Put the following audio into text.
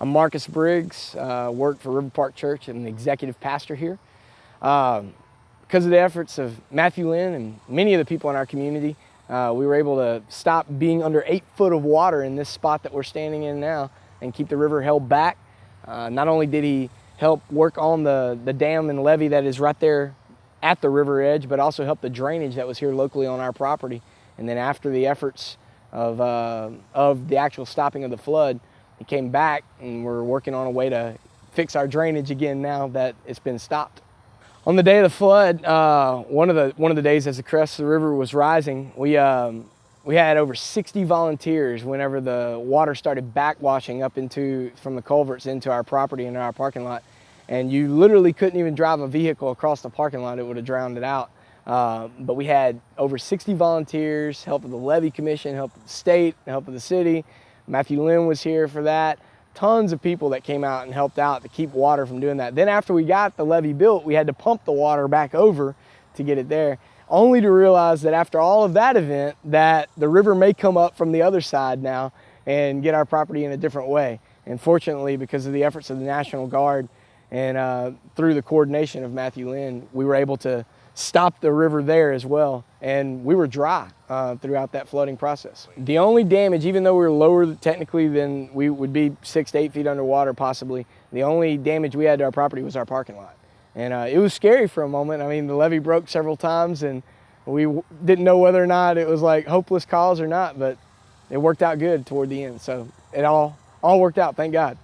I'm Marcus Briggs, work for Riverpark Church and the executive pastor here. Because of the efforts of Matthew, Linn, and many of the people in our community, we were able to stop being under 8 foot of water in this spot that we're standing in now and keep the river held back. Not only did he help work on the dam and levee that is right there at the river edge, but also help the drainage that was here locally on our property. And then after the efforts of the actual stopping of the flood, he came back and we're working on a way to fix our drainage again now that it's been stopped. On the day of the flood, one of the days as the crest of the river was rising, we had over 60 volunteers whenever the water started backwashing up from the culverts into our property and our parking lot. And you literally couldn't even drive a vehicle across the parking lot, it would have drowned it out. But we had over 60 volunteers, help of the levee commission, help of the state, help of the city. Matthew Linn was here for that. Tons of people that came out and helped out to keep water from doing that. Then after we got the levee built, we had to pump the water back over to get it there, only to realize that after all of that event, that the river may come up from the other side now and get our property in a different way. And fortunately, because of the efforts of the National Guard and through the coordination of Matthew Linn, we were able to stop the river there as well, and we were dry throughout that flooding process. The only damage, even though we were lower technically than we would be 6 to 8 feet underwater possibly, the only damage we had to our property was our parking lot. And it was scary for a moment. I mean, the levee broke several times and we didn't know whether or not it was like hopeless cause or not, but it worked out good toward the end. So it all worked out, thank God.